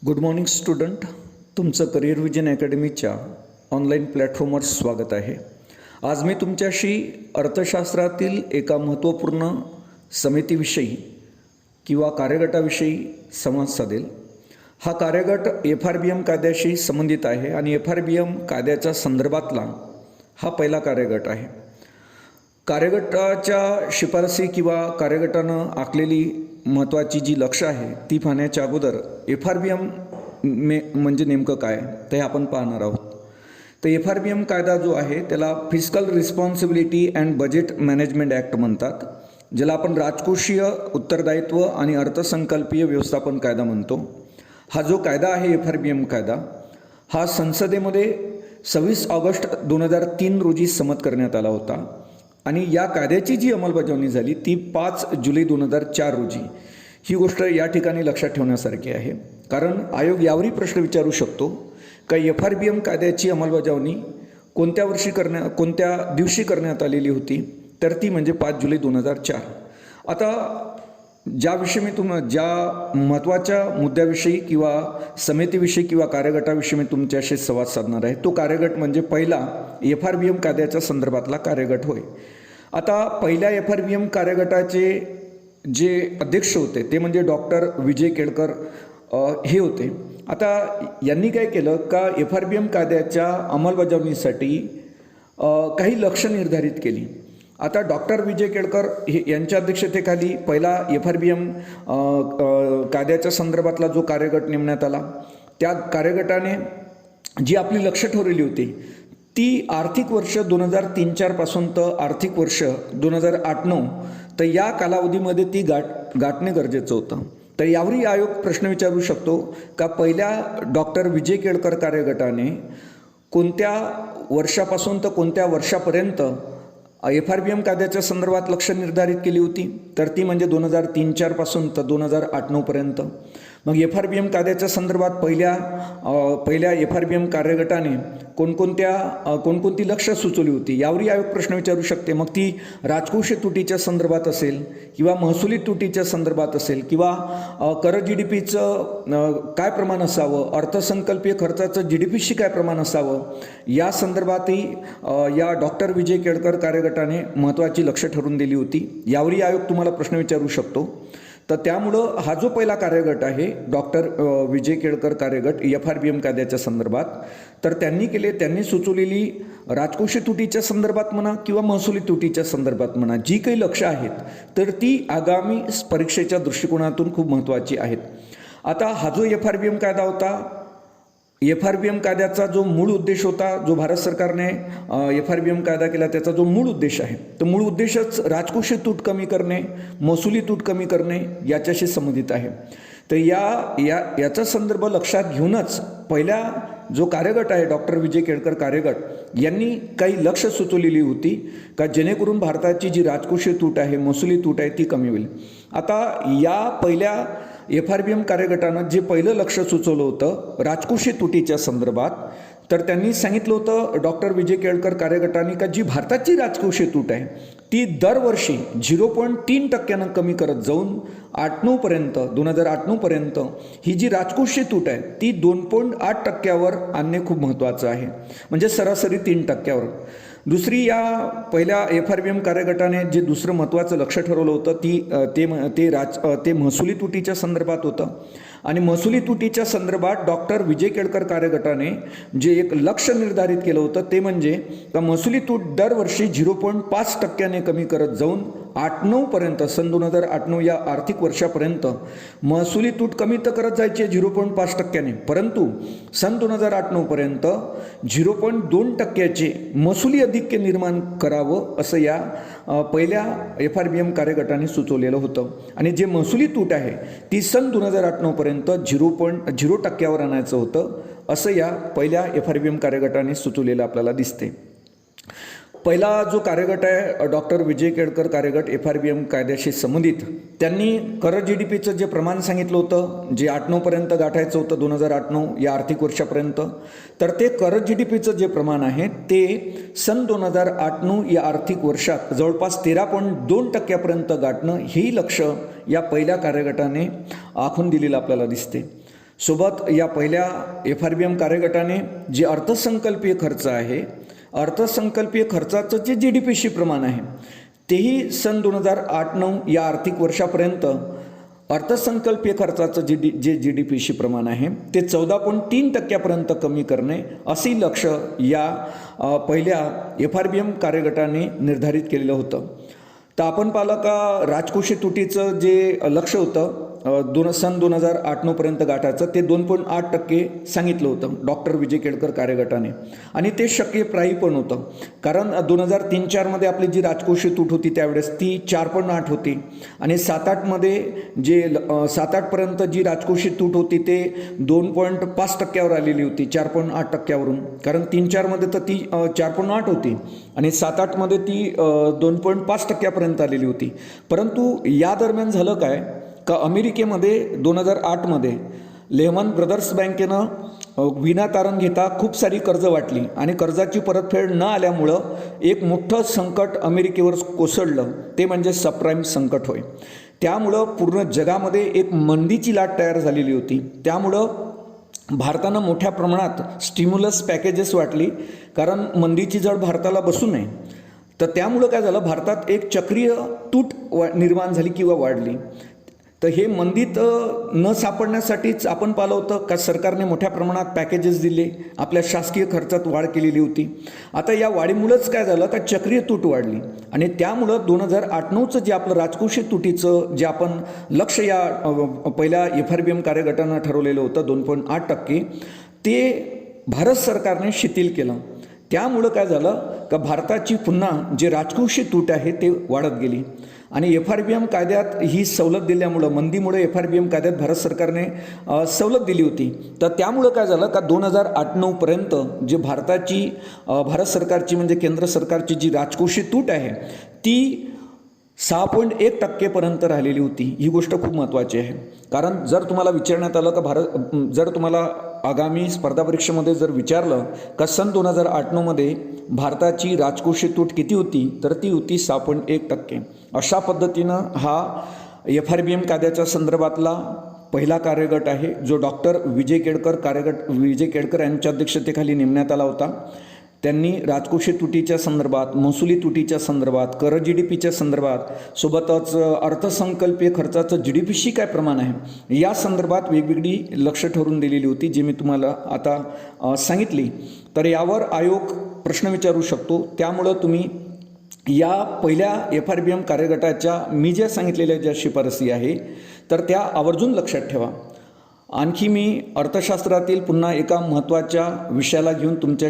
Good morning student. तुमचं career vision अकॅडमीच्या online प्लॅटफॉर्मवर स्वागत आहे. आज मी तुमच्याशी अर्थशास्त्रातील एका महत्त्वपूर्ण समितीविषयी किंवा कार्यगटाविषयी संवाद साधेल. हा कार्यगट FRBM कायद्याशी संबंधित आहे आणि FRBM कायद्याच्या संदर्भातला हा पहिला कार्यगट आहे. कार्यगटाच्या शिफारसी किंवा कार्यगटानं आखलेली महत्त्वाची जी लक्ष्य आहे ती पाहण्याच्या अगोदर FRBM म्हणजे नेमकं काय ते आपण पाहणार आहोत. तर FRBM कायदा जो आहे त्याला fiscal responsibility and budget management act म्हणतात, ज्याला आपण राजकोषीय उत्तरदायित्व आणि अर्थसंकल्पीय व्यवस्थापन कायदा म्हणतो. हा जो कायदा आहे FRBM कायदा हा संसदेमध्ये 26 ऑगस्ट 2003 रोजी संमत करण्यात आला होता आणि या कायद्याची जी अंमलबजावणी झाली ती 5 जुलै 2004 रोजी. ही गोष्ट या ठिकाणी लक्षात ठेवण्यासारखी आहे, कारण आयोग यावरही प्रश्न विचारू शकतो का FRBM कायद्याची अंमलबजावणी कोणत्या दिवशी करण्यात आलेली होती, तर ती म्हणजे 5 जुलै 2004. आता ज्या महत्त्वाच्या मुद्द्याविषयी किंवा समितीविषयी किंवा कार्यगटाविषयी मी तुमच्याशी संवाद साधणार आहे तो कार्यगट म्हणजे पहिला FRBM कायद्याच्या संदर्भातला कार्यगट होय. आता पहिल्या FRBM कार्यगटाचे जे अध्यक्ष होते ते म्हणजे डॉक्टर विजय केळकर हे होते. आता यांनी काय केलं का FRBM कायद्याच्या अंमलबजावणीसाठी काही लक्ष्य निर्धारित केली. आता डॉक्टर विजय केळकर यांच्या अध्यक्षतेखाली पहिला FRBM कायद्याच्या संदर्भातला जो कार्यगट नेमण्यात आला, त्या कार्यगटाने जी आपली लक्ष्य ठरवली होती ती आर्थिक वर्ष 2003-04 पासून तर आर्थिक वर्ष 2008-09 तर या कालावधीमध्ये ती गाठणे गरजेचं होतं. तर यावरही आयोग प्रश्न विचारू शकतो का पहिल्या डॉक्टर विजय केळकर कार्यगटाने कोणत्या वर्षापासून तर कोणत्या वर्षापर्यंत FRBM कायद्याच्या संदर्भात लक्ष्य निर्धारित केली होती, तर ती म्हणजे 2003-04 पासून तर 2008-09 पर्यंत. मग FRBM कायद्याच्या संदर्भात पहिल्या FRBM कार्यगटाने कोणकोणती लक्ष्य सुचवली होती यावरही आयोग प्रश्न विचारू शकते. मग ती राजकोषीय तुटीच्या संदर्भात असेल किंवा महसुली तुटीच्या संदर्भात असेल किंवा कर GDPचं काय प्रमाण असावं, अर्थसंकल्पीय खर्चाचं GDPशी काय प्रमाण असावं या संदर्भातही या डॉक्टर विजय केळकर कार्यगटाने महत्त्वाची लक्ष्य ठरवून दिली होती. यावरही आयोग तुम्हाला प्रश्न विचारू शकतो. तर त्यामुळं हा जो पहिला कार्यगट आहे डॉक्टर विजय केळकर कार्यगट FRBM कायद्याच्या संदर्भात, तर त्यांनी सुचवलेली राजकोषीय तुटीच्या संदर्भात म्हणा किंवा महसुली तुटीच्या संदर्भात म्हणा जी काही लक्ष्य आहेत तर ती आगामी परीक्षेच्या दृष्टिकोनातून खूप महत्त्वाची आहेत. आता हा जो FRBM कायदा होता, FRBM कायद्याचा जो मूळ उद्देश होता, जो भारत सरकारने FRBM कायदा केला त्याचा जो मूळ उद्देश आहे तो मूळ उद्देशच राजकोषीय तूट कमी करणे, महसुली तूट कमी करणे याच्याशी संबंधित आहे. तर याचा संदर्भ लक्षात घेऊनच पहिल्या जो कार्यगट आहे डॉक्टर विजय केळकर कार्यगट यांनी काही लक्ष्य सुचवलेली होती का जेणेकरून भारताची जी राजकोषीय तूट आहे, महसुली तूट आहे ती कमी होईल. आता या पहिल्या FRBM कार्यगटानं जे पहिलं लक्ष सुचवलं होतं राजकोषीय तुटीच्या संदर्भात, तर त्यांनी सांगितलं होतं डॉक्टर विजय केळकर कार्यगटाने का जी भारताची राजकोषीय तूट आहे ती दरवर्षी 0.3% कमी करत जाऊन 2008-09 पर्यंत ही जी राजकोषीय तूट आहे ती 2.8% आणणे खूप महत्त्वाचं आहे, म्हणजे सरासरी 3%. दुसरी या पहिल्या FRBM कार्यगटाने जे दुसरं महत्त्वाचं लक्ष ठरवलं होतं ते महसुली तुटीच्या संदर्भात होतं. आणि महसुली तुटीच्या संदर्भात डॉक्टर विजय केळकर कार्यगटाने जे एक लक्ष्य निर्धारित केलं होतं ते म्हणजे का महसुली तूट दरवर्षी 0.5% कमी करत जाऊन 8-9 पर्यंत सन 2008-09 या आर्थिक वर्षापर्यंत महसुली तूट कमी तर करत जायची 0.5%, परंतु सन 2008-09 पर्यंत 0.2% महसुली अधिक्य निर्माण करावं असं या पहिल्या FRBM कार्यगटाने सुचवलेलं होतं. आणि जे महसुली तूट आहे ती सन 2008-09 पर्यंत 0% आणायचं होतं असं या पहिल्या FRBM कार्यगटाने सुचवलेलं आपल्याला दिसते. पहिला जो कार्यगट आहे डॉक्टर विजय केळकर कार्यगट FRBM कायद्याशी संबंधित, त्यांनी कर GDPचं जे प्रमाण सांगितलं होतं जे 8-9 पर्यंत गाठायचं होतं 2008-09 या आर्थिक वर्षापर्यंत, तर ते कर GDPचं जे प्रमाण आहे ते सन 2008-09 या आर्थिक वर्षात जवळपास 13.2% गाठणं हेही लक्ष्य या पहिल्या कार्यगटाने आखून दिलेलं आपल्याला दिसते. सोबत या पहिल्या FRBM कार्यगटाने जे अर्थसंकल्पीय खर्च आहे, अर्थसंकल्पीय खर्चाचं जे GDPशी प्रमाण आहे तेही सन 2008-09 या आर्थिक वर्षापर्यंत अर्थसंकल्पीय खर्चाचं जे GDPशी प्रमाण आहे ते 14.3% कमी करणे असे लक्ष्य या पहिल्या FRBM कार्यगटाने निर्धारित केलेलं होतं. तर आपण पाहिलं का राजकोषीय तुटीचं जे लक्ष्य होतं सन 2008-09 पर्यंत गाठायचं ते 2.8% सांगितलं होतं डॉक्टर विजय केळकर कार्यगटाने, आणि ते शक्यप्रायी पण होतं. कारण 2003-04 मध्ये आपली जी राजकोषीय तूट होती त्यावेळेस ती 4.8 होती, आणि 7-8 जे 7-8 पर्यंत जी राजकोषीय तूट होती ते 2.5% आलेली होती 4.8%वरून. कारण 3-4 मध्ये तर ती 4.8 होती आणि 7-8 मध्ये ती 2.5% आलेली होती. परंतु या दरम्यान झालं काय का अमेरिकेमध्ये 2008 लेहमन ब्रदर्स बँकेनं विनातारण घेता खूप सारी कर्ज वाटली आणि कर्जाची परतफेड न आल्यामुळं एक मोठं संकट अमेरिकेवर कोसळलं, ते म्हणजे सबप्राईम संकट होय. त्यामुळं पूर्ण जगामध्ये एक मंदीची लाट तयार झालेली होती. त्यामुळं भारतानं मोठ्या प्रमाणात स्टिम्युलस पॅकेजेस वाटली, कारण मंदीची जड भारताला बसू नये. तर त्यामुळं काय झालं, भारतात एक चक्रीय तूट निर्माण झाली किंवा वाढली. तर हे मंदीत न सापडण्यासाठीच आपण पाहिलं होतं का सरकारने मोठ्या प्रमाणात पॅकेजेस दिले, आपल्या शासकीय खर्चात वाढ केलेली होती. आता या वाढीमुळंच काय झालं का चक्रीय तूट वाढली, आणि त्यामुळं 2008-09चं जे आपलं राजकोषीय तुटीचं जे आपण लक्ष्य या पहिल्या FRBM कार्यगटानं ठरवलेलं होतं 2.8%, ते भारत सरकारने शिथिल केलं. त्यामुळं काय झालं का भारताची पुन्हा जे राजकोषीय तूट आहे ते वाढत गेली, आणि FRBM कायद्यात ही सवलत दिल्यामुळं, मंदीमुळे FRBM कायद्यात भारत सरकारने सवलत दिली होती. तर त्यामुळं काय झालं का 2008-09 पर्यंत जे भारत सरकारची म्हणजे केंद्र सरकारची जी राजकोषीय तूट आहे ती 6.1% पर्यंत राहिलेली होती. ही गोष्ट खूप महत्त्वाची आहे. कारण जर तुम्हाला विचारण्यात आलं का जर तुम्हाला आगामी स्पर्धा परीक्षेमध्ये जर विचारलं का सन 2008-09 भारताची राजकोषीय तूट किती होती, तर ती होती 6.1%. अशा पद्धतीनं हा FRBM कायद्याच्या संदर्भातला पहिला कार्यगट आहे जो डॉक्टर विजय केळकर यांच्या अध्यक्षतेखाली नेमण्यात आला होता. त्यांनी राजकोषीय तुटीच्या संदर्भात, महसुली तुटीच्या संदर्भात, कर GDPच्या संदर्भात, सोबतच अर्थसंकल्पीय खर्चाचं GDPशी काय प्रमाण आहे या संदर्भात वेगवेगळी लक्ष्य ठरवून दिलेली होती, जे मी तुम्हाला आता सांगितली. तर यावर आयोग प्रश्न विचारू शकतो. त्यामुळं तुम्ही या पहिल्या FRBM कार्यगटाच्या मी ज्या सांगितलेल्या ज्या शिफारसी आहे तर त्या आवर्जून लक्षात ठेवा. आणखी मी अर्थशास्त्रातील पुन्हा एका महत्त्वाच्या विषयाला घेऊन तुमच्या